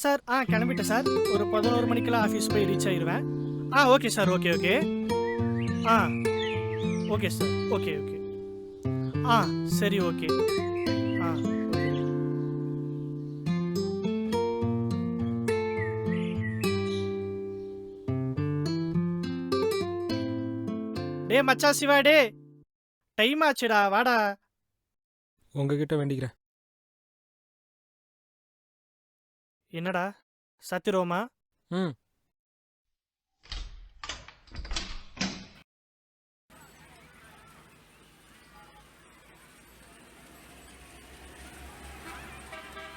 Sir கிளம்பிட்டேன் sir. ஒரு 11 மணிக்கெல்லாம் ஆஃபீஸ் போய் ரீச் ஆயிடுவேன். Okay sir. Okay okay. ஆ ஓகே சார். Okay okay. சரி ஓகே. ஆ டே மச்சான் சிவா, டே டைம் ஆச்சுடா, வாடா. உங்ககிட்ட வேண்டிக்கிறேன். என்னடா சத்திரோமா? ம்.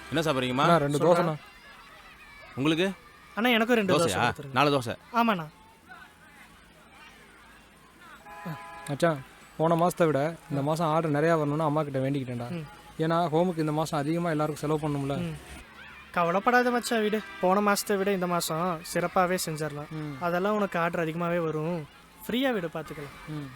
என்ன சாப்பிட்றீங்கம்மா? அண்ணா 2 தோசைண்ணா. உங்களுக்கு அண்ணா எனக்கும் 2 தோசை தோசையா? கொடுத்துருங்க. 4 தோசை. ஆமாண்ணா. மச்சான், போன மாதத்தை விட இந்த மாதம் ஆர்டர் நிறையா வரணும்னு அம்மா கிட்ட வேண்டிக்கிட்டேன்டா. ம். ஏன்னா ஹோமுக்கு இந்த மாதம் அதிகமாக எல்லாருக்கும் செலவு பண்ணணும்ல. கவலைப்படாத மச்சான், வீடு போன மாதத்தை விட இந்த மாதம் சிறப்பாகவே செஞ்சிடலாம். ம். அதெல்லாம் உனக்கு ஆர்டர் அதிகமாகவே வரும். ஃப்ரீயாக வீடு பார்த்துக்கலாம். ம்.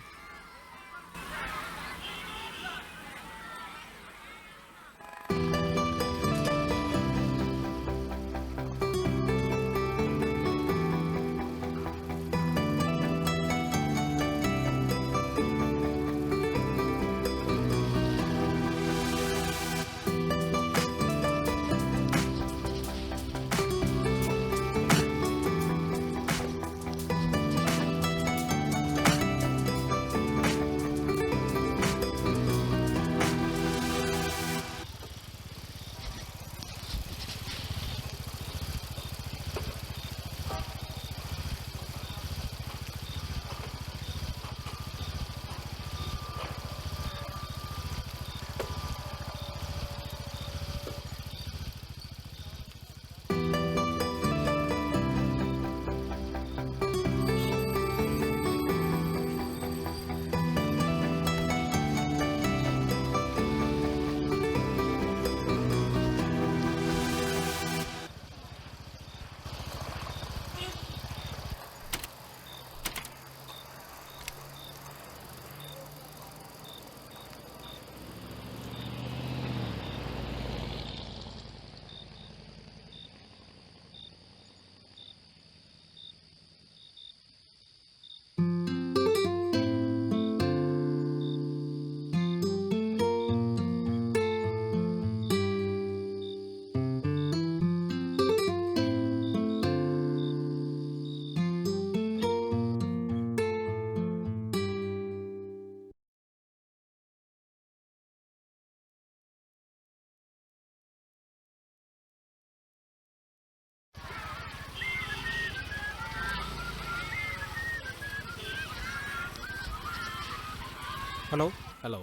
ஹலோ. ஹலோ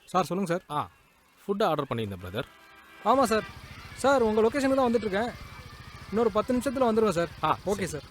சார் சொல்லுங்கள் சார். ஃபுட்டு ஆர்டர் பண்ணியிருந்தேன் பிரதர். ஆமாம் சார். சார் உங்கள் லொக்கேஷனுக்கு தான் வந்துட்டுருக்கேன். இன்னொரு 10 நிமிஷத்தில் வந்துடுவேன் sir. Okay sir.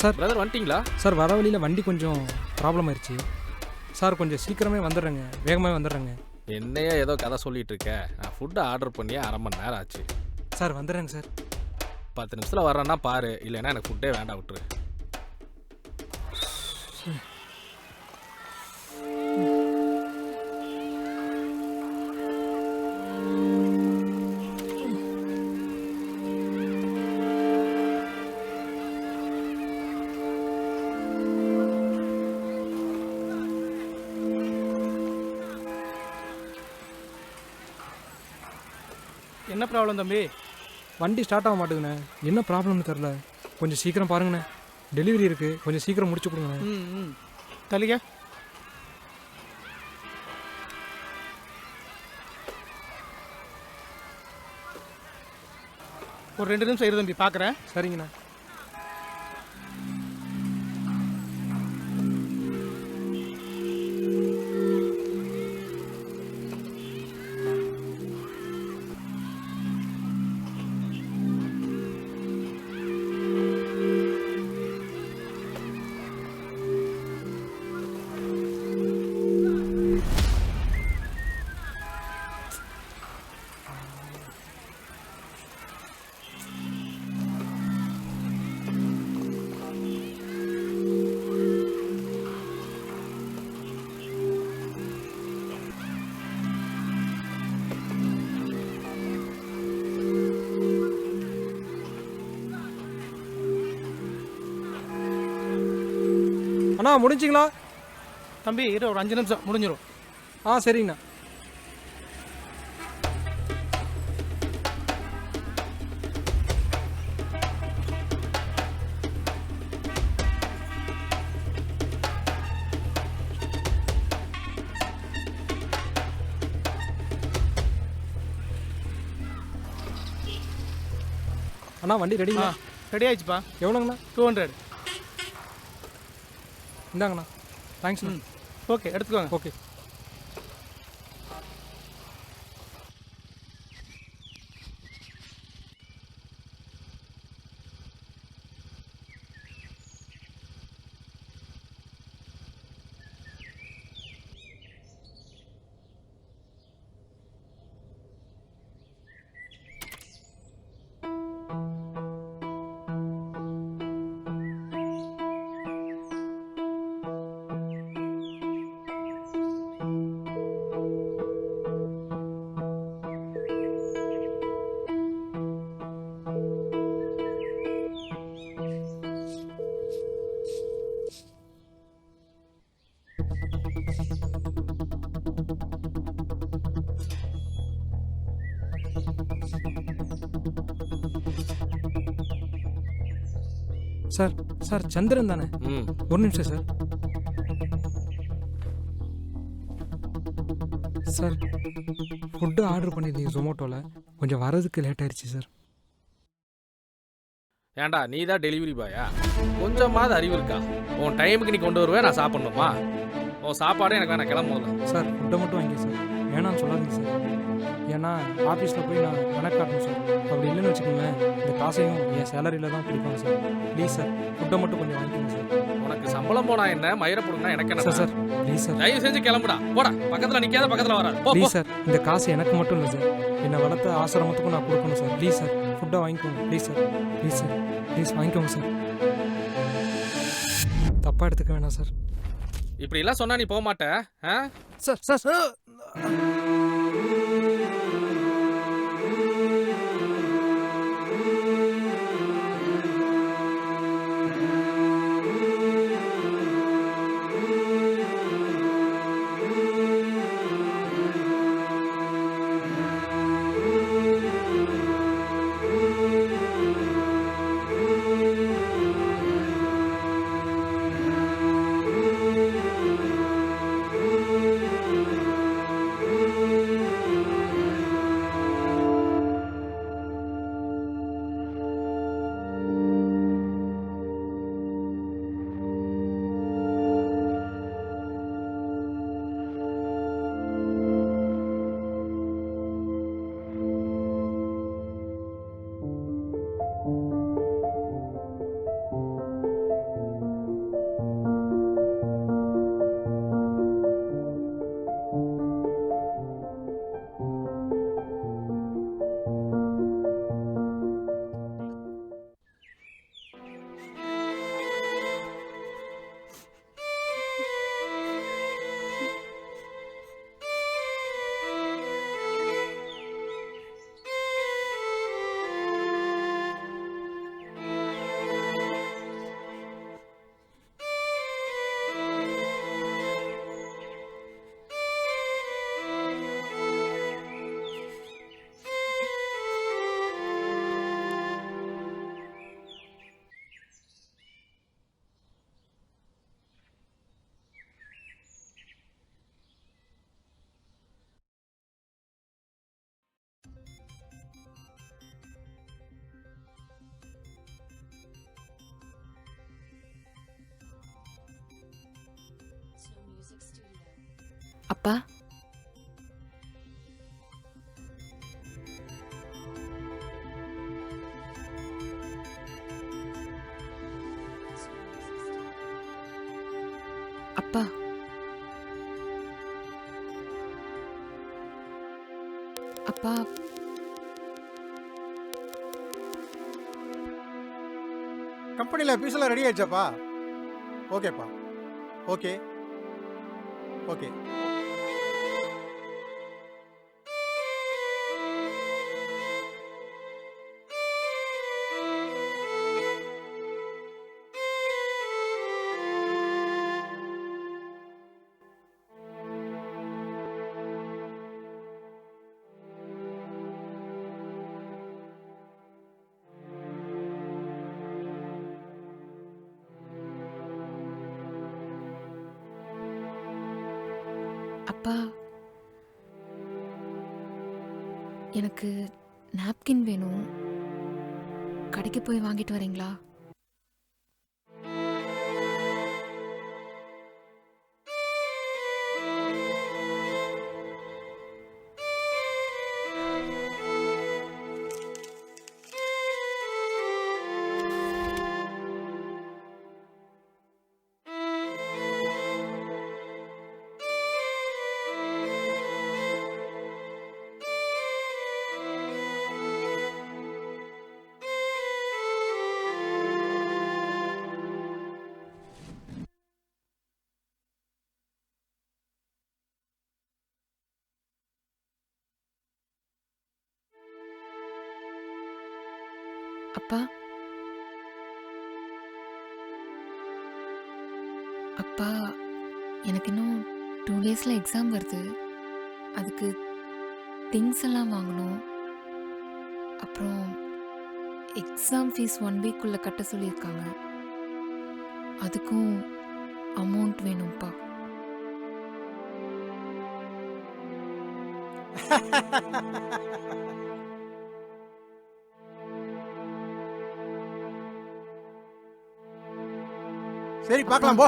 Sir brother வந்துட்டிங்களா? சார் வர வழியில் வண்டி கொஞ்சம் ப்ராப்ளம் ஆயிடுச்சு சார். கொஞ்சம் சீக்கிரமே வந்துடுறேங்க, வேகமாகவே வந்துடுறேங்க. என்னையே ஏதோ கதை சொல்லிட்டு இருக்க. நான் ஃபுட்டு ஆர்டர் பண்ணி 1/2 மணி நேரம் ஆச்சு. சார் வந்துடுறேங்க சார். 10 நிமிஷத்தில் வர்றேன்னா பாரு, இல்லைன்னா எனக்கு ஃபுட்டே வேண்டாம், விட்டுரு. என்ன ப்ராப்ளம் தம்பி? வண்டி ஸ்டார்ட் ஆக மாட்டேங்குண்ணே. என்ன ப்ராப்ளம்னு தெரில. கொஞ்சம் சீக்கிரம் பாருங்கண்ணே. டெலிவரி இருக்குது, கொஞ்சம் சீக்கிரம் முடிச்சு கொடுங்கண்ணே. ம் தலிக ஒரு 2 நிமிஷம் இரு தம்பி, பார்க்குறேன். சரிங்கண்ணா. அண்ணா முடிஞ்சிங்களா? தம்பி இரு, ஒரு 5 நிமிஷம் முடிஞ்சிடும். சரிங்கண்ணா. அண்ணா வண்டி ரெடிங்களா? ரெடி ஆயிடுச்சுப்பா. எவ்வளோங்கண்ணா? 200. இந்தாங்கண்ணா. தேங்க்ஸ்ண்ணா. ஓகே, எடுத்துக்கோங்க. ஓகே. சார் சார் சந்திரன் தானே? ம் ஒரு நிமிஷம் சார். சார் ஃபுட்டு ஆர்டர் பண்ணியிருந்தீங்க ஜொமேட்டோவில், கொஞ்சம் வரதுக்கு லேட் ஆயிடுச்சு சார். ஏன்டா நீ தான் டெலிவரி பாயா? கொஞ்சமாவது அறிவு இருக்கா? உன் டைமுக்கு நீ கொண்டு வருவே, நான் சாப்பிட்ணுமா? உன் சாப்பாடு எனக்கு வேணாம், கிளம்புல. சார் ஃபுட்டை மட்டும் வாங்கி சார், வேணான்னு சொல்லாதீங்க சார். ஏன்னா ஆஃபீஸில் போய் நான் கணக்கு காட்டணும் சார். அப்படி இல்லைன்னு வச்சுக்கோங்களேன், இந்த காசையும் என் சேலரியில் தான் கொடுப்பாங்க சார். ப்ளீஸ் சார், ஃபுட்டை மட்டும் கொஞ்சம் வாங்கிக்கோங்க சார். உனக்கு சம்பளம் போனா என்ன, மயிரை போடுனா எனக்கு என்ன சார் சார் ப்ளீஸ் சார். தயவு செஞ்சு கிளம்புடா, போடா. பக்கத்தில் நிற்காத, பக்கத்தில் வராது. போ, போ. ப்ளீஸ் சார், இந்த காசு எனக்கு மட்டும் இல்லை சார், என்னை வளர்த்த ஆசிரமத்துக்கும் நான் கொடுக்கணும் சார். ப்ளீஸ் சார், ஃபுட்டை வாங்கிக்கோங்க. Please sir, please sir, please வாங்கிக்கோங்க சார். தப்பாக எடுத்துக்க வேணாம் சார். இப்படி எல்லாம் சொன்னா நீ போக மாட்ட. சார் சார் சார் அப்பா, அப்பா, அப்பா, கம்பெனியில் பீஸெல்லாம் ரெடி ஆயிடுச்சாப்பா? ஓகேப்பா. Okay okay. அப்பா, எனக்கு நாப்கின் வேணும். கடைக்கு போய் வாங்கிட்டு வரீங்களா? அப்பா, அப்பா, எனக்கு இன்னும் 2 டேஸில் எக்ஸாம் வருது. அதுக்கு திங்ஸ் எல்லாம் வாங்கணும். அப்புறம் எக்ஸாம் ஃபீஸ் 1 வீக்குள்ளே கட்ட சொல்லியிருக்காங்க. அதுக்கும் அமௌண்ட் வேணும்ப்பா. சரி, பார்க்கலாம் போ.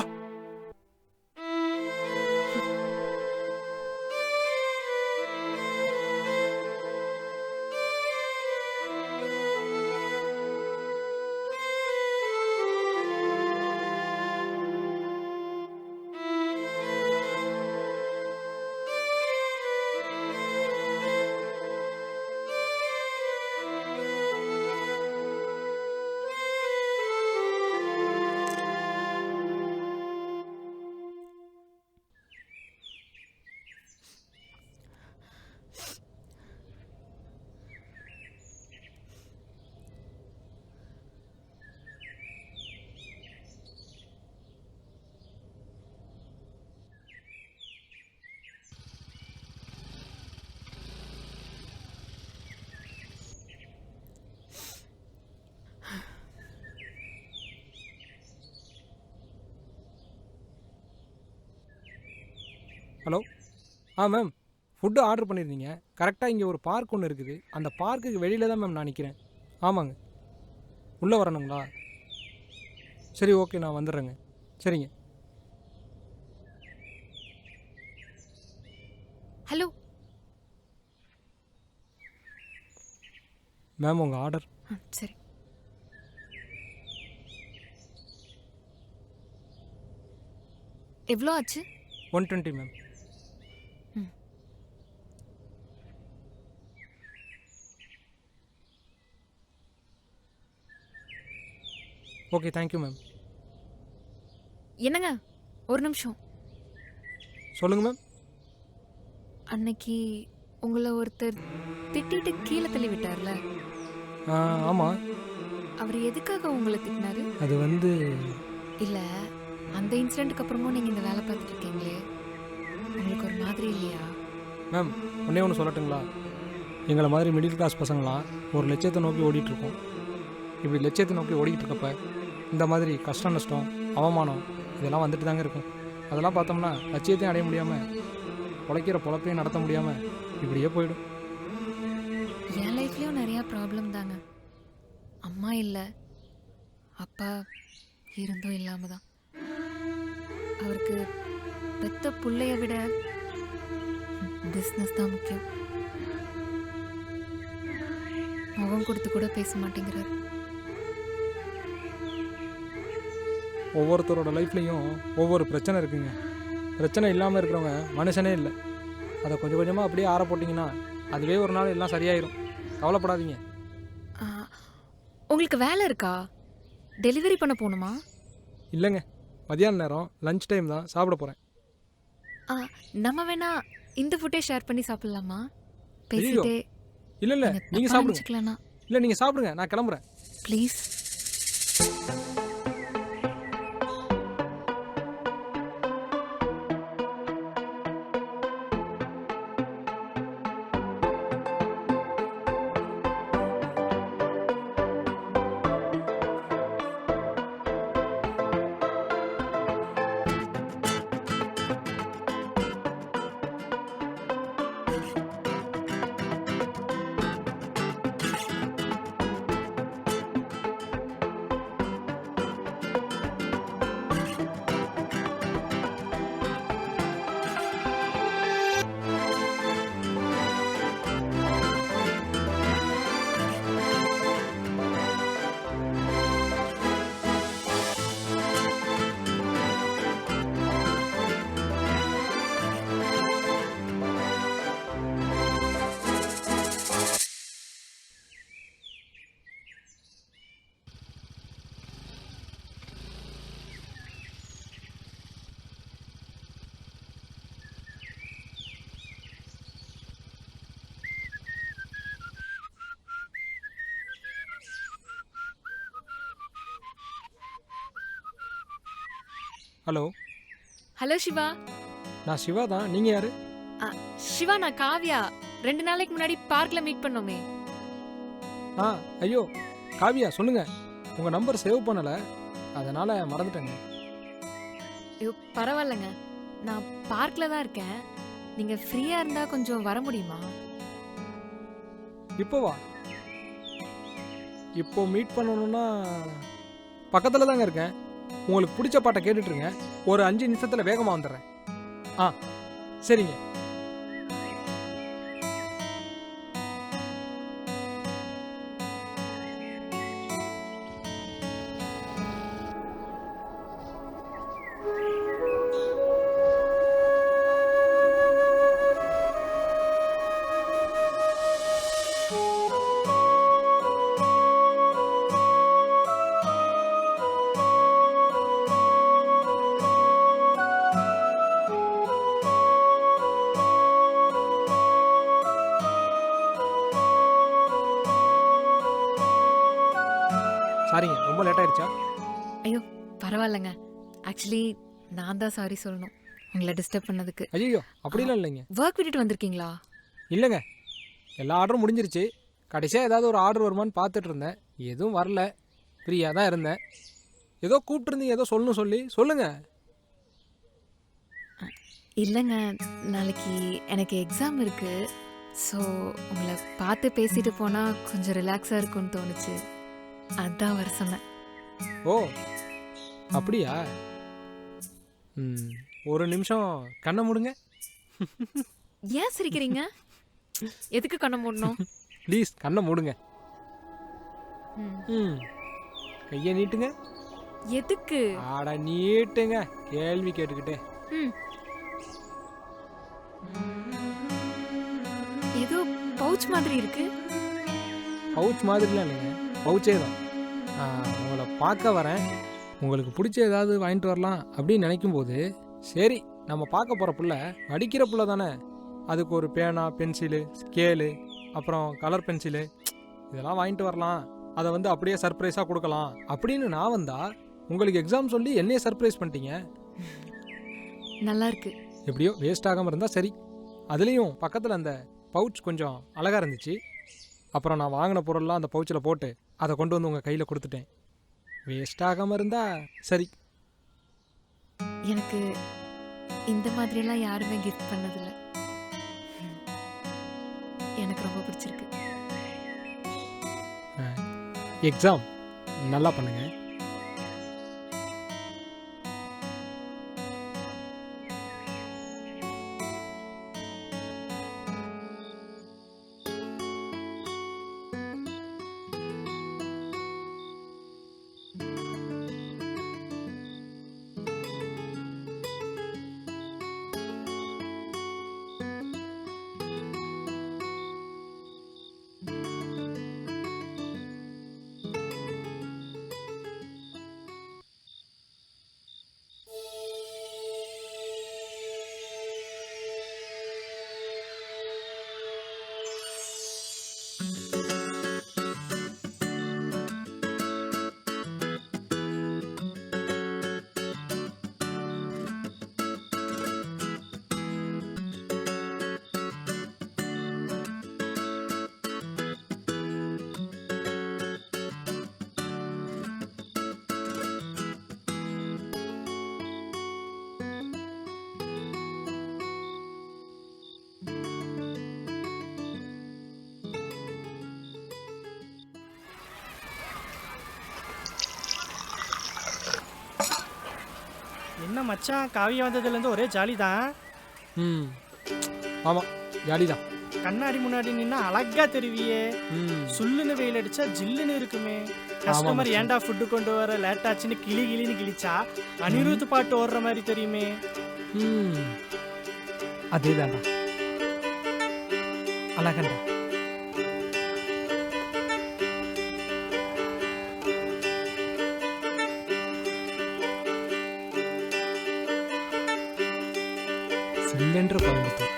ஹலோ. மேம், ஃபுட்டு ஆர்டர் பண்ணியிருந்தீங்க. கரெக்டாக இங்கே ஒரு பார்க் ஒன்று இருக்குது. அந்த பார்க்குக்கு வெளியில் தான் மேம் நான் நிற்கிறேன். ஆமாங்க. உள்ளே வரணுங்களா? சரி, ஓகே, நான் வந்துடுறேங்க. சரிங்க. ஹலோ மேம், உங்கள் ஆர்டர். சரி. எவ்வளோ ஆச்சு? 120 மேம். Okay, thank you ma'am. என்னங்க, ஒரு நிமிஷம். சொல்லுங்கள் மேம். அன்னைக்கு உங்களை ஒருத்தர் திட்டிட்டு கீழே தள்ளி விட்டார்ல, ஆமாம். அவர் எதுக்காக உங்களை திட்டினாரு? அது வந்து இல்லை, அந்த இன்சிடெண்ட்டுக்கு அப்புறமும் நீங்கள் இந்த வேலை பார்த்துட்டு இருக்கீங்களே, உங்களுக்கு ஒரு மாதிரி இல்லையா? மேம், ஒன்றே ஒன்று சொல்லட்டுங்களா? எங்களை மாதிரி மிடில் கிளாஸ் பசங்களாம் ஒரு லட்சியத்தை நோக்கி ஓடிட்டுருக்கோம். இப்படி லட்சியத்தை நோக்கி ஓடிக்கிட்டு இருக்கப்ப இந்த மாதிரி கஷ்டம், நஷ்டம், அவமானம் இதெல்லாம் வந்துட்டு தாங்க இருக்கும். அதெல்லாம் பார்த்தோம்னா லட்சியத்தையும் அடைய முடியாமல், உழைக்கிற பொழப்பையும் நடத்த முடியாமல் இப்படியே போயிடும். என் லைஃப்லேயும் நிறையா ப்ராப்ளம் தாங்க. அம்மா இல்லை, அப்பா இருந்தும் இல்லாமல் தான். அவருக்கு பெத்த பிள்ளைய விட பிஸ்னஸ் தான் முக்கியம். முகம் கொடுத்து கூட பேச மாட்டேங்கிறார். ஒவ்வொருத்தரோட லைஃப்லேயும் ஒவ்வொரு பிரச்சனை இருக்குங்க. பிரச்சனை இல்லாமல் இருக்கிறவங்க மனுஷனே இல்லை. அதை கொஞ்சம் கொஞ்சமாக அப்படியே ஆற போட்டிங்கன்னா அதுவே ஒரு நாள் எல்லாம் சரியாயிரும். கவலைப்படாதீங்க. ஆ, உங்களுக்கு வேலை இருக்கா? டெலிவரி பண்ண போகணுமா? இல்லைங்க, மதியான நேரம் லஞ்ச் டைம் தான், சாப்பிட போகிறேன். நம்ம வேணா இந்த ஃபுட்டே ஷேர் பண்ணி சாப்பிடலாமா? பேசிட்டே இல்லை இல்லை, நீங்கள் சாப்பிடுங்க. நினச்சிக்கலாம்னா இல்லை நீங்கள் சாப்பிடுங்க, நான் கிளம்புறேன். ப்ளீஸ். ஹலோ. ஹலோ சிவா. நான் சிவா தான். நீங்கள் யார்? சிவா, நான் காவ்யா. 2 நாளைக்கு முன்னாடி பார்க்ல மீட் பண்ணோமே. ஐயோ காவியா, சொல்லுங்கள். உங்கள் நம்பர் சேவ் பண்ணலை, அதனால் மறந்துட்டேங்க. ஐயோ பரவாயில்லைங்க, நான் பார்க்ல தான் இருக்கேன். நீங்கள் ஃப்ரீயாக இருந்தால் கொஞ்சம் வர முடியுமா? இப்போவா? இப்போ மீட் பண்ணணும்னா பக்கத்தில் தாங்க இருக்கேன். உங்களுக்கு பிடிச்ச பாட்டை கேட்டுட்ருங்க. ஒரு 5 நிமிஷத்தில் வேகமாக வந்துடுறேன். சரிங்க. சாரிங்க, ரொம்ப லேட் ஆயிடுச்சா? ஐயோ பரவாயில்லைங்க. ஆக்சுவலி நான் தான் சாரி சொல்லணும் உங்களை டிஸ்டர்ப் பண்ணதுக்கு. ஐயோ அப்படிலாம் இல்லைங்க. ஒர்க் விட்டுட்டு வந்திருக்கீங்களா? இல்லைங்க, எல்லா ஆர்டரும் முடிஞ்சிருச்சு. கடைசியாக ஏதாவது ஒரு ஆர்டர் வருமானு பார்த்துட்டு இருந்தேன். எதுவும் வரல, ஃப்ரீயாக தான் இருந்தேன். ஏதோ கூப்பிட்டுருந்தீங்க, ஏதோ சொல்லணும் சொல்லுங்கள். இல்லைங்க, நாளைக்கு எனக்கு எக்ஸாம் இருக்கு. ஸோ உங்களை பார்த்து பேசிட்டு போனால் கொஞ்சம் ரிலாக்ஸாக இருக்கும்னு தோணுச்சு, அதான் வர சொன்னேன். ஓ அப்படியா? ஒரு நிமிஷம் கண்ணை மூடுங்க. ஏன் சிரிக்கிறீங்க? எதுக்கு கண்ணை மூடணும்? ப்ளீஸ் கண்ணை மூடுங்க. ம். கையை நீட்டுங்க. எதுக்கு? ஆட நீட்டுங்க, கேள்வி கேட்டுக்கிட்டே. ஏதோ பவுச் மாதிரி இருக்கு. பவுச் மாதிரிலாம் இல்லைங்க, பவுச்சே தான். உங்களை பார்க்க வரேன், உங்களுக்கு பிடிச்ச ஏதாவது வாங்கிட்டு வரலாம் அப்படின்னு நினைக்கும் போது, சரி நம்ம பார்க்க போகிற புள்ள படிக்கிற புள்ள தானே, அதுக்கு ஒரு பேனா, பென்சிலு, ஸ்கேலு, அப்புறம் கலர் பென்சிலு இதெல்லாம் வாங்கிட்டு வரலாம், அதை வந்து அப்படியே சர்ப்ரைஸாக கொடுக்கலாம் அப்படின்னு நான் வந்தா, உங்களுக்கு எக்ஸாம் சொல்லி என்னையே சர்ப்ரைஸ் பண்ணிட்டீங்க. நல்லா இருக்கு. எப்படியோ வேஸ்ட் ஆகாமல் இருந்தால் சரி. அதுலேயும் பக்கத்தில் அந்த பவுச் கொஞ்சம் அழகாக இருந்துச்சு. அப்புறம் நான் வாங்கின பொருள்லாம் அந்த பவுச்சில் போட்டு அதை கொண்டு வந்து உங்கள் கையில் கொடுத்துட்டேன். வேஸ்ட் ஆகாமல் இருந்தால் சரி. எனக்கு இந்த மாதிரியெல்லாம் யாருமே கிஃப்ட் பண்ணதில்லை. எனக்கு ரொம்ப பிடிச்சிருக்கு. எக்ஸாம் நல்லா பண்ணுங்க. மச்சான் காவியா வந்ததுலேருந்து ஒரே ஜாலி தான். ம் ஆமாம் ஜாலி தான். கண்ணாடி முன்னாடி நின்னா அழகா தெரிவியே. ம் சுல்லுன்னு வெயில் அடிச்சா ஜில்லுன்னு இருக்குமே. கஸ்டமர் மச்சான். ஏன்டா ஃபுட்டு கொண்டு வர லேட் ஆச்சுன்னு கிளின்னு கிழிச்சா அனிருத் பாட்டு ஓடுற மாதிரி தெரியுமே. ம் அதே தான்டா அழகண்டா. சில்லென்ற கோயம்புத்தூர்.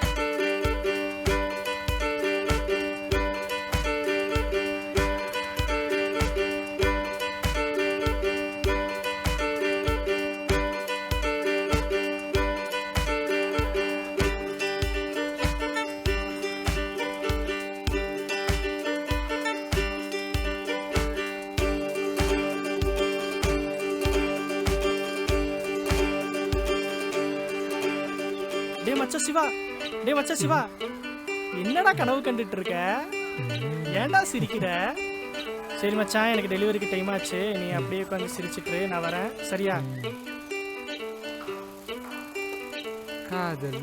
டே மச்சா சிவா, என்னடா கனவு கண்டுட்டு இருக்க? ஏன்டா சிரிக்கிற? சரி மச்சான், எனக்கு டெலிவரிக்கு டைம் ஆச்சு. நீ அப்படியே உட்காந்து சிரிச்சிட்டு நான் வரேன், சரியா? காதல்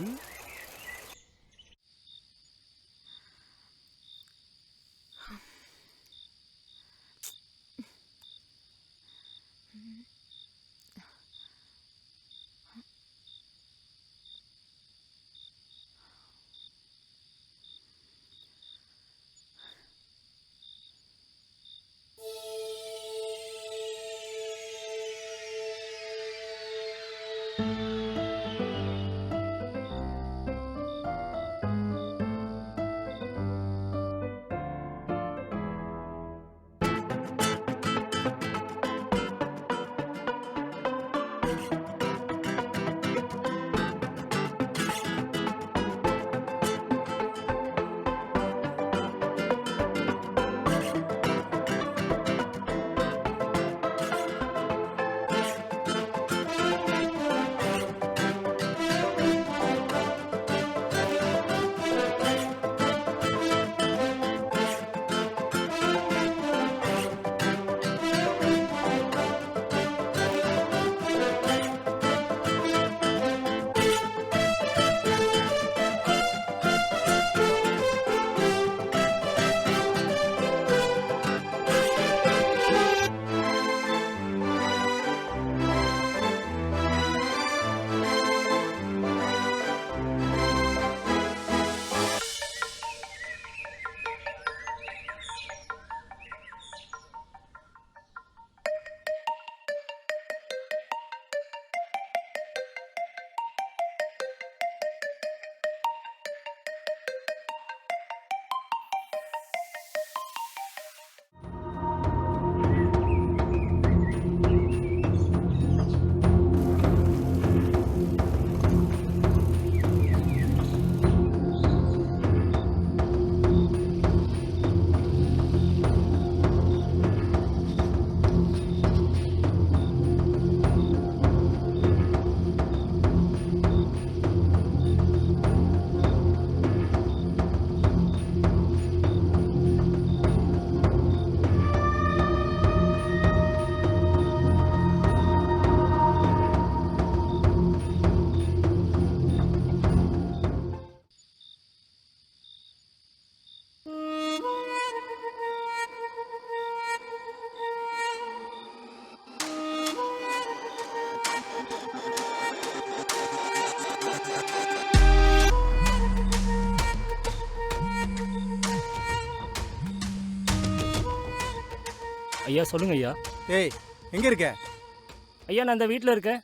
ஐயா சொல்லுங்க ஐயா. டேய் எங்கே இருக்க? ஐயா நான் இந்த வீட்டில் இருக்கேன்.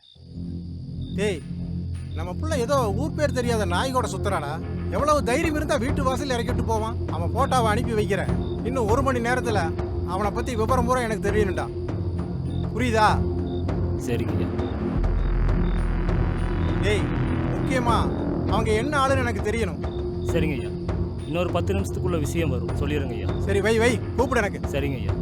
டேய் நம்ம புள்ள ஏதோ ஊர் பேர் தெரியாத நாய் கூட சுத்துறானா? எவ்வளவு தைரியம் இருந்தா வீட்டு வாசல் இறக்கிட்டு போவான். அவன் போட்டாவை அனுப்பி வைக்கிறேன். இன்னும் 1 மணி நேரத்தில் அவனை பற்றி விவரம் பூரா எனக்கு தெரியணும்டா. புரியுதா? சரிங்க ஐயா. டேய் முக்கியமா அவங்க என்ன ஆளுன்னு எனக்கு தெரியணும். சரிங்க ஐயா. இன்னொரு 10 நிமிஷத்துக்குள்ள விஷயம் வரும், சொல்லிடுங்க ஐயா. சரி வை வை, கூப்பிடு எனக்கு. சரிங்க ஐயா.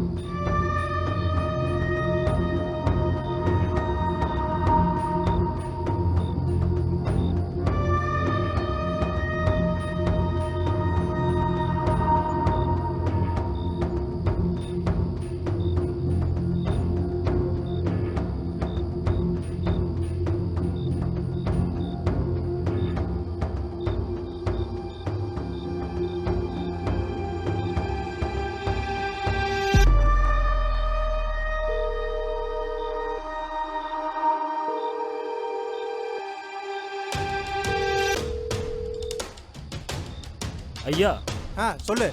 ஐயா சொல்லு.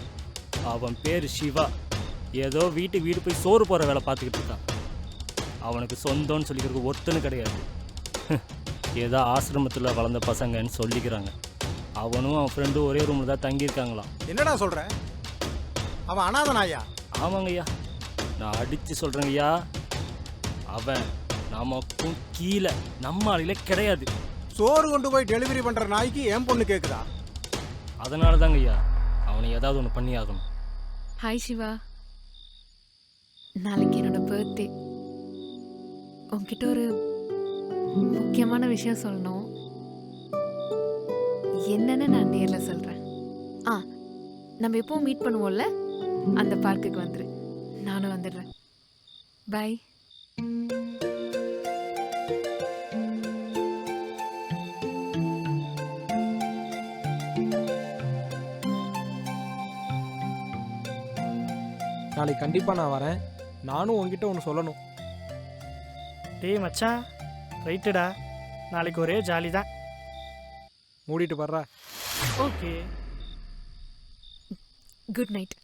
அவன் பேர் சிவா. ஏதோ வீட்டுக்கு வீடு போய் சோறு போகிற வேலை பார்த்துக்கிட்டு இருக்கான். அவனுக்கு சொந்தம்னு சொல்லிக்கிறதுக்கு ஒருத்தனும் கிடையாது. ஏதோ ஆசிரமத்தில் வளர்ந்த பசங்கன்னு சொல்லிக்கிறாங்க. அவனும் அவன் ஃப்ரெண்டும் ஒரே ரூமில் தான் தங்கியிருக்காங்களாம். என்னடா சொல்ற? அவன் அனாதனாயா? ஆமாங்க ஐயா, நான் அடித்து சொல்கிறேங்க ஐயா. அவன் நமக்கும் கீழே நம்ம ஆளில கிடையாது. சோறு கொண்டு போய் டெலிவரி பண்ற நாய்க்கு என் பொண்ணு கேக்குதா? அதனால தாங்க ஐயா அவனை ஏதாவது ஒன்று பண்ணி ஆகணும். ஹாய் சிவா, நாளைக்கு என்னோட பர்த்டே. உன்கிட்ட ஒரு முக்கியமான விஷயம் சொல்லணும். என்னன்னு நான் நேரில் சொல்கிறேன். நம்ம எப்போவும் மீட் பண்ணுவோம்ல, அந்த பார்க்குக்கு வந்துரு. நானும் வந்துடுறேன். பை. நாளைக்கு கண்டிப்பாக நான் வரேன். நானும் உங்ககிட்ட ஒன்று சொல்லணும். டேய் மச்சான், ரைட்டுடா. நாளைக்கு ஒரே ஜாலி தான். மூடிட்டு வர்றா. Okay, good night.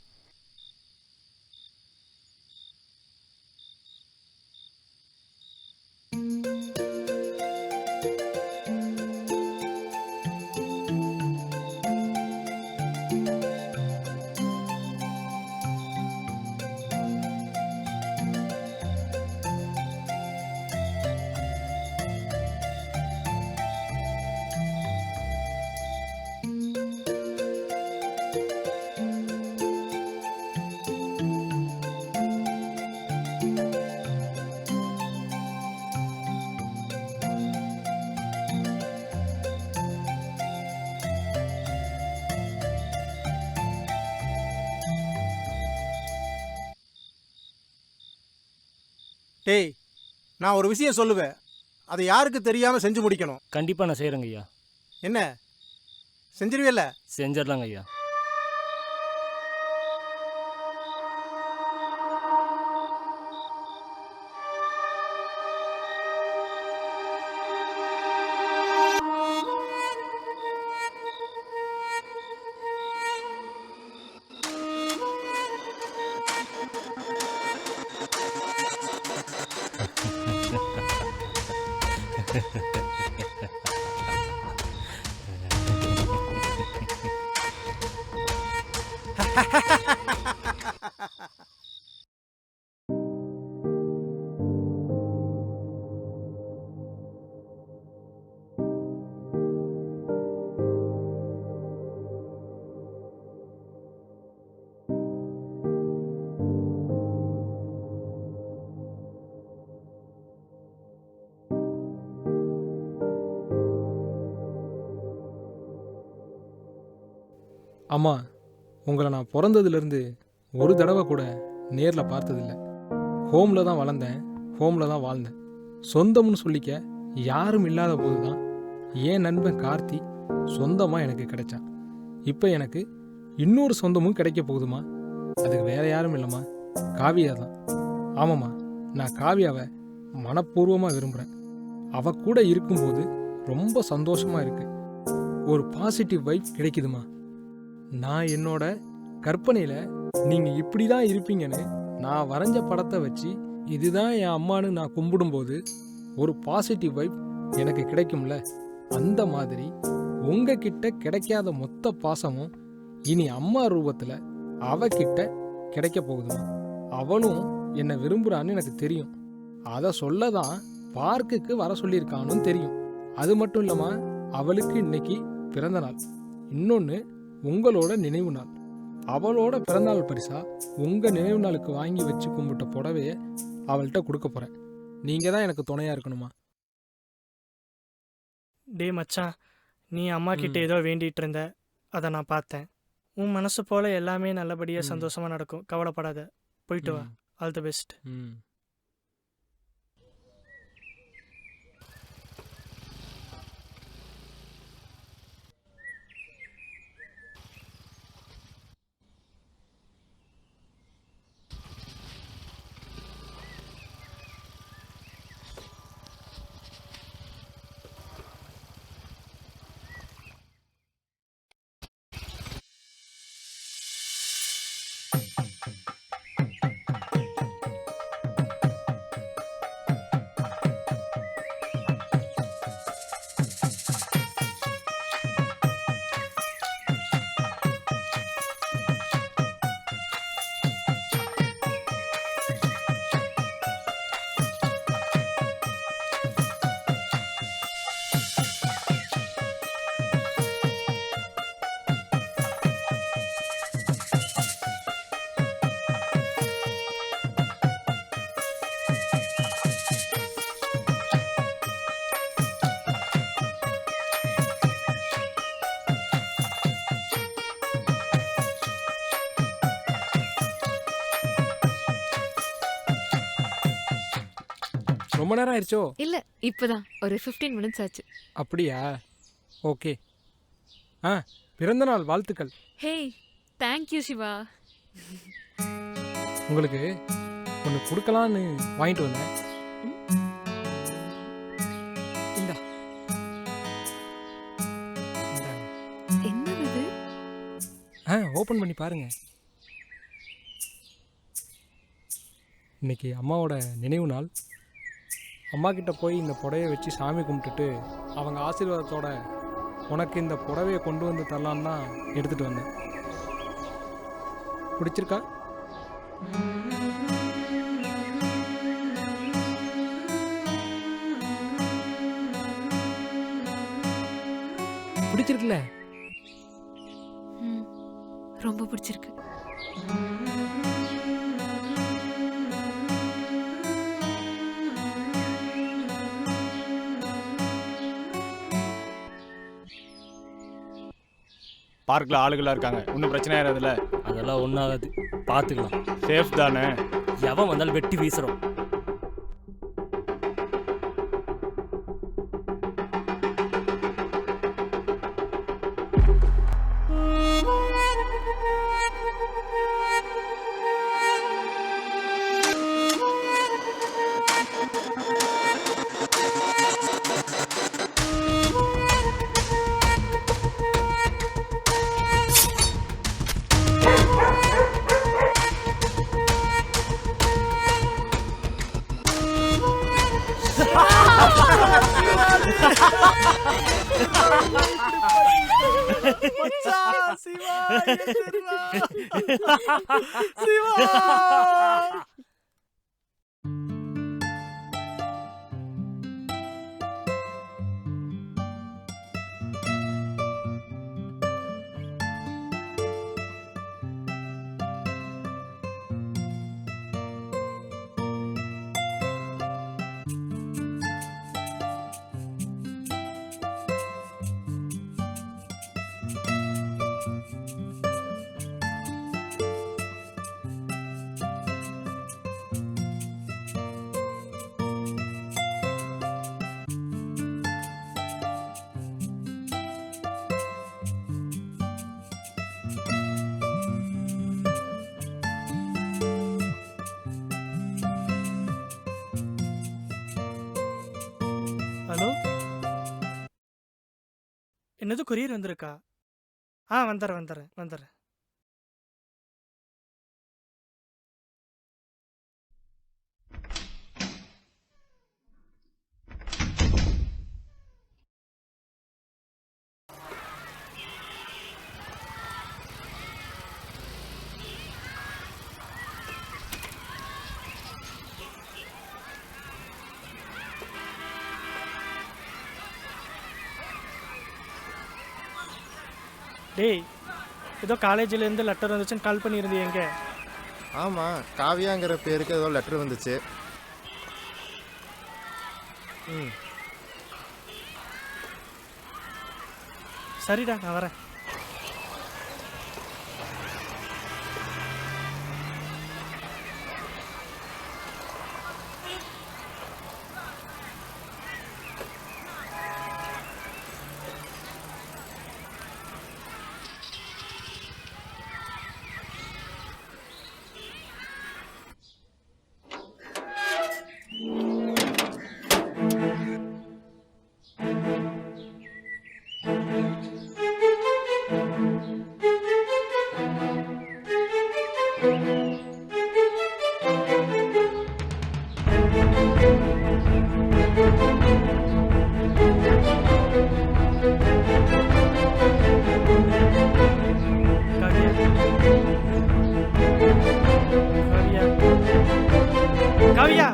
டேய், நான் ஒரு விஷயம் சொல்லுவேன். அதை யாருக்கு தெரியாம செஞ்சு முடிக்கணும். கண்டிப்பாக நான் செய்கிறேங்க ஐயா. என்ன செஞ்சிருவியல்ல? செஞ்சிடலாங்க ஐயா. அம்மா, உங்களை நான் பிறந்ததுலேருந்து ஒரு தடவை கூட நேரில் பார்த்ததில்ல. ஹோமில் தான் வளர்ந்தேன், ஹோமில் தான் வாழ்ந்தேன். சொந்தம்னு சொல்லிக்க யாரும் இல்லாத போது தான் என் நண்பன் கார்த்தி சொந்தமாக எனக்கு கிடைச்சான். இப்போ எனக்கு இன்னொரு சொந்தமும் கிடைக்க போகுதுமா. அதுக்கு வேற யாரும் இல்லைம்மா, காவியா தான். ஆமாம்மா, நான் காவியாவை மனப்பூர்வமாக விரும்புகிறேன். அவ கூட இருக்கும்போது ரொம்ப சந்தோஷமாக இருக்கு. ஒரு பாசிட்டிவ் வைப் கிடைக்குதுமா. நான் என்னோட கற்பனையில் நீங்கள் இப்படி தான் இருப்பீங்கன்னு நான் வரைஞ்ச படத்தை வச்சு இதுதான் என் அம்மானு நான் கும்பிடும்போது ஒரு பாசிட்டிவ் வைப் எனக்கு கிடைக்கும்ல. அந்த மாதிரி உங்ககிட்ட கிடைக்காத மொத்த பாசமும் இனி அம்மா ரூபத்தில் அவகிட்ட கிடைக்க போகுதுமா. அவனும் என்னை விரும்புகிறான்னு எனக்கு தெரியும். அதை சொல்ல தான் பார்க்குக்கு வர சொல்லியிருக்கானும் தெரியும். அது மட்டும் இல்லாமல் அவளுக்கு இன்னைக்கு பிறந்த நாள், இன்னொன்று உங்களோட நினைவு நாள். அவளோட பிறந்தநாள் பரிசா உங்கள் நினைவு நாளுக்கு வாங்கி வச்சு கும்பிட்ட புடவைய அவள்கிட்ட கொடுக்க போகிறேன். நீங்கள் தான் எனக்கு துணையாக இருக்கணுமா. டேய் மச்சான், நீ அம்மா கிட்ட ஏதோ வேண்டிட்டு இருந்த, அதை நான் பார்த்தேன். உன் மனசு போல எல்லாமே நல்லபடியாக சந்தோஷமாக நடக்கும். கவலைப்படாத, போயிட்டு வா. All the best. ரொம்ப நேரம் ஆயிடுச்சோ? இல்ல இப்பதான் ஒரு 15 மினிட்ஸ் ஆச்சு. அப்படியா? ஓகே. ஆ, பிறந்தநாள் வாழ்த்துக்கள். ஹே, தேங்க் யூ சிவா. உங்களுக்கு ஒன்று கொடுக்கலான்னு வாங்கிட்டு வந்தேன். இந்தா. இந்தாங்க. என்னது இது? ஓப்பன் பண்ணி பாருங்க. இன்னைக்கு அம்மாவோட நினைவு நாள். அம்மா கிட்ட போய் இந்த புடவையை வச்சு சாமி கும்பிட்டுட்டு அவங்க ஆசீர்வாதத்தோட உனக்கு இந்த புடவையை கொண்டு வந்து தரலான்னு தான் எடுத்துகிட்டு வந்தேன். பிடிச்சிருக்கா? பிடிச்சிருக்குல்ல? ம், ரொம்ப பிடிச்சிருக்கு. பார்க்கில் ஆளுகளாக இருக்காங்க, ஒன்றும் பிரச்சனை ஆயிடாதுல்ல? அதெல்லாம் ஒன்றாகாது, பார்த்துக்கலாம். சேஃப் தானே? எவன் வந்தாலும் வெட்டி வீசுகிறோம். மச்சான், சிவா, எந்திரா. சிவா. ஹலோ, என்னது கொரியர் வந்திருக்கா? வந்துடுறேன். டேய், ஏதோ காலேஜிலேருந்து லெட்டர் வந்துச்சுன்னு கால் பண்ணியிருந்தீங்க. ஆமாம், காவியாங்கிற பேருக்கு ஏதோ லெட்டர் வந்துச்சு. சரிடா, நான் வரேன். காவியா,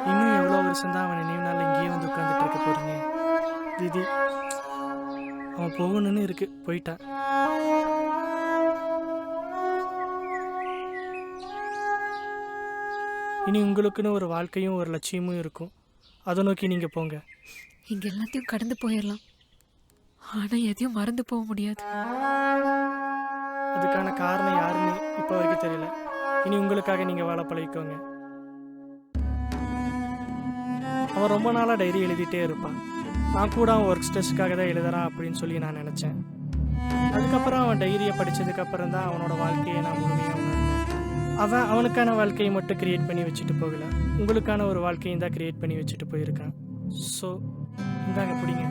இன்னும் எவ்வளோ வருஷம் தான் அவன் நினைவு நாள் இங்கேயே வந்து உட்காந்துட்டு இருக்க போறீங்க? விதி, அவன் போகணும்னு இருக்கு, போயிட்டான். இனி உங்களுக்குன்னு ஒரு வாழ்க்கையும் ஒரு லட்சியமும் இருக்கும். அதை நோக்கி நீங்கள் போங்க. இங்க எல்லாத்தையும் கடந்து போயிடலாம். ஆனா எதையும் மறந்து போக முடியாது. அதுக்கான காரணம் யாருன்னு இப்போ வரைக்கும் தெரியல. இனி உங்களுக்காக நீங்கள் வாழ பழகிக்கோங்க. அவன் ரொம்ப நாளாக டைரி எழுதிட்டே இருப்பான். நான் கூட அவன் ஒர்க் ஸ்ட்ரெஸ்க்காக தான் எழுதுறான் அப்படின்னு சொல்லி நான் நினச்சேன். அதுக்கப்புறம் அவன் டைரியை படித்ததுக்கப்புறம் தான் அவனோட வாழ்க்கையை நான் முழுமையாக உணர்ந்தேன். அவன் அவனுக்கான வாழ்க்கையை மட்டும் க்ரியேட் பண்ணி வச்சுட்டு போகல, உங்களுக்கான ஒரு வாழ்க்கையும் தான் க்ரியேட் பண்ணி வச்சுட்டு போயிருக்கான். ஸோ இந்தாங்க பிடிங்க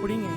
பிடிங்க.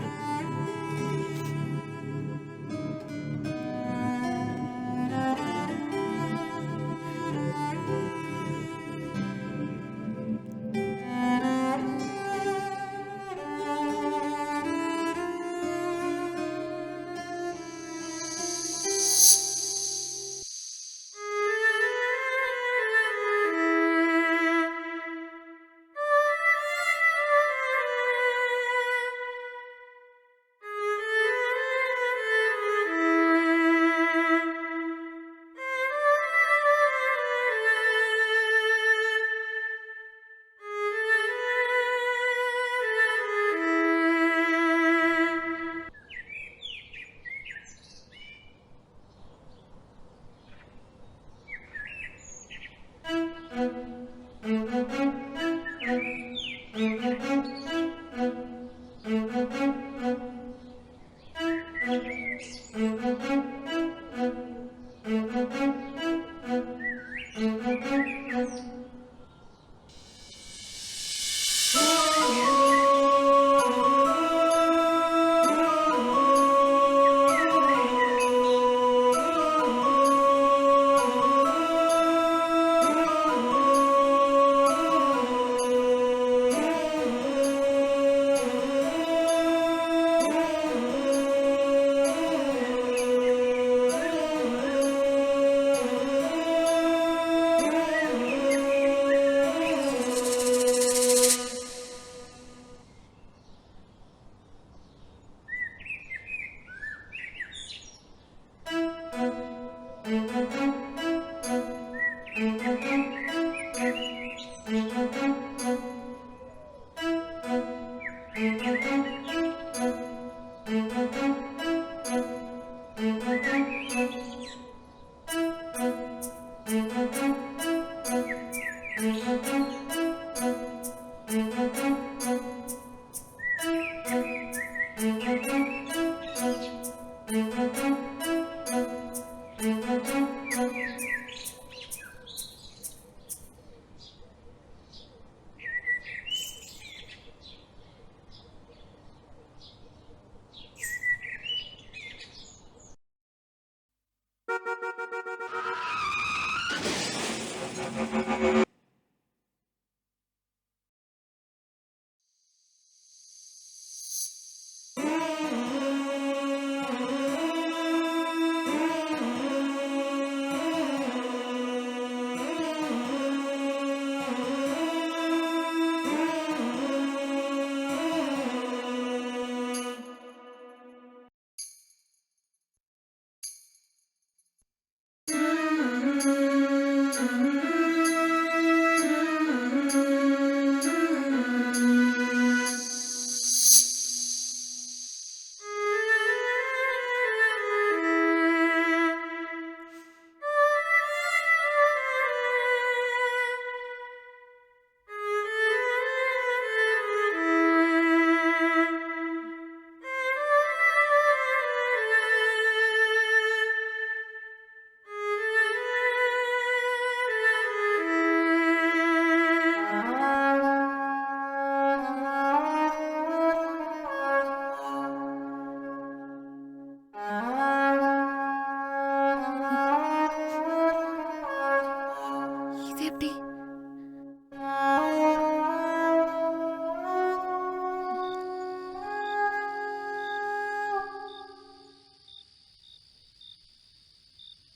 இது எப்படி?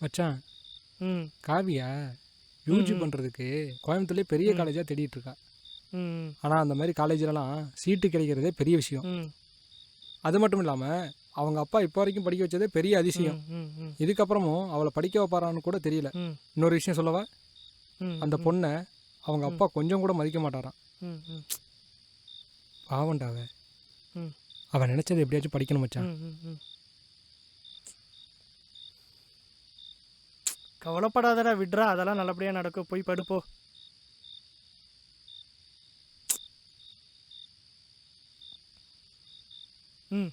மச்சான், ம் காவியா யூஜி ம். பண்ணுறதுக்கு கோயம்புத்தூர்லேயே பெரிய ம். காலேஜாக தேடிட்டு இருக்கா. ம் ஆனால் அந்த மாதிரி காலேஜ்லலாம் சீட்டு கிடைக்கிறதே பெரிய விஷயம். ம் அது மட்டும் இல்லாமல் அவங்க அப்பா இப்போ வரைக்கும் படிக்க வச்சதே பெரிய அதிசயம். ம் ம் இதுக்கப்புறமும் அவளை படிக்க வைப்பாரான்னு கூட தெரியல. ம் இன்னொரு விஷயம் சொல்லவா, ம் அந்த பொண்ணை அவங்க அப்பா கொஞ்சம் கூட மதிக்க மாட்டாராம். ம் ம் பாவண்டாவ. ம். அவன் நினச்சது எப்படியாச்சும் படிக்கணும் மச்சான். கவலைப்படாதடா, விட்றா, அதெல்லாம் நல்லபடியாக நடக்கும். போய் படுப்போ. ம்.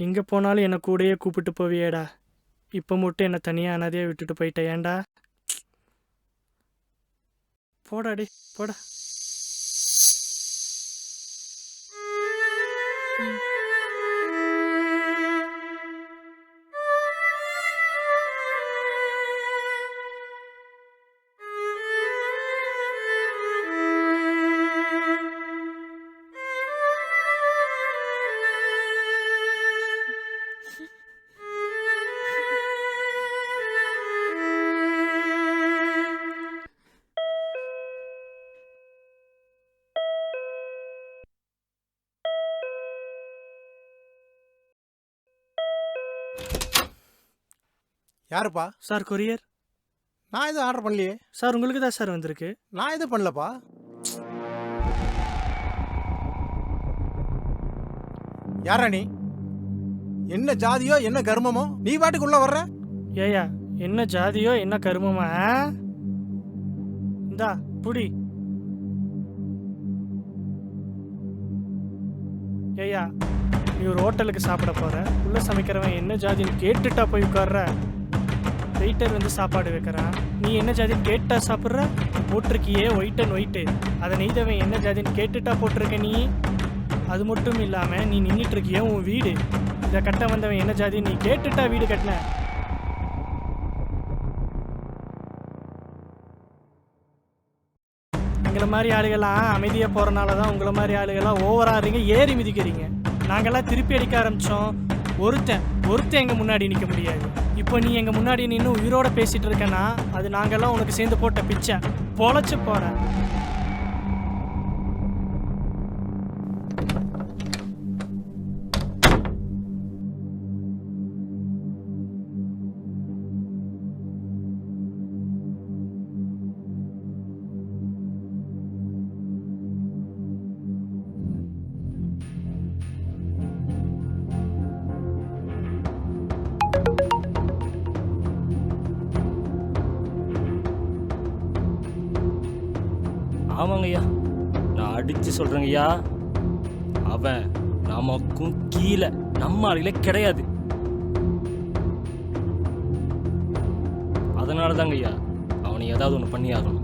எங்கே போனாலும் என்னை கூடயே கூப்பிட்டு போவியேடா. இப்போ மட்டும் என்னை தனியாக அனாதையாக விட்டுட்டு போயிட்ட ஏன்டா? போடாடி போடா. யாருப்பா? Sir courier. நான் எதுவும் ஆர்டர் பண்ணலையே சார். உங்களுக்கு தான் சார் வந்திருக்கு. நான் எதுவும் பண்ணலப்பா. யாரா நீ? என்ன ஜாதியோ என்ன கர்மமோ நீ பாட்டுக்குள்ள வர்ற? ஏயா என்ன ஜாதியோ என்ன கருமமா? இந்தா புடி. ஏயா நீ ஒரு ஹோட்டலுக்கு சாப்பிட போற, உள்ள சமைக்கிறவன் என்ன ஜாதின்னு கேட்டுட்டா போய் உட்கார்ற. வெயிட்டர் வந்து சாப்பாடு வைக்கிறான், நீ என்ன ஜாதின்னு கேட்டா சாப்பிட்ற. போட்டிருக்கியே ஒயிட் அண்ட் ஒயிட்டு, அதை நெய்தவன் என்ன ஜாதின்னு கேட்டுட்டா போட்டிருக்க நீ. அது மட்டும் இல்லாமல் நீ நின்றுட்டு இருக்கிய உன் வீடு, இதை கட்ட வந்தவன் என்ன ஜாதின்னு நீ கேட்டுட்டா வீடு கட்டின. எங்களை மாதிரி ஆளுகள்லாம் அமைதியாக போகிறனால தான் உங்களை மாதிரி ஆளுகள்லாம் ஓவராகிறீங்க, ஏறி மிதிக்கிறீங்க. நாங்கள்லாம் திருப்பி அடிக்க ஆரம்பித்தோம். ஒருத்தன் எங்கள் முன்னாடி நிற்க முடியாது. இப்போ நீ எங்கள் முன்னாடி நின்று உயிரோட பேசிகிட்டு இருக்கேன்னா அது நாங்கள்லாம் உனக்கு சேர்ந்து போட்ட பிச்சை. பொழைச்சி போகிற. ஆமாங்கய்யா, நான் அடித்து சொல்கிறேங்கய்யா, அவன் நமக்கும் கீழே, நம்ம ஆளுகளே கிடையாது. அதனால தாங்கய்யா அவனை ஏதாவது ஒன்று பண்ணி ஆகணும்.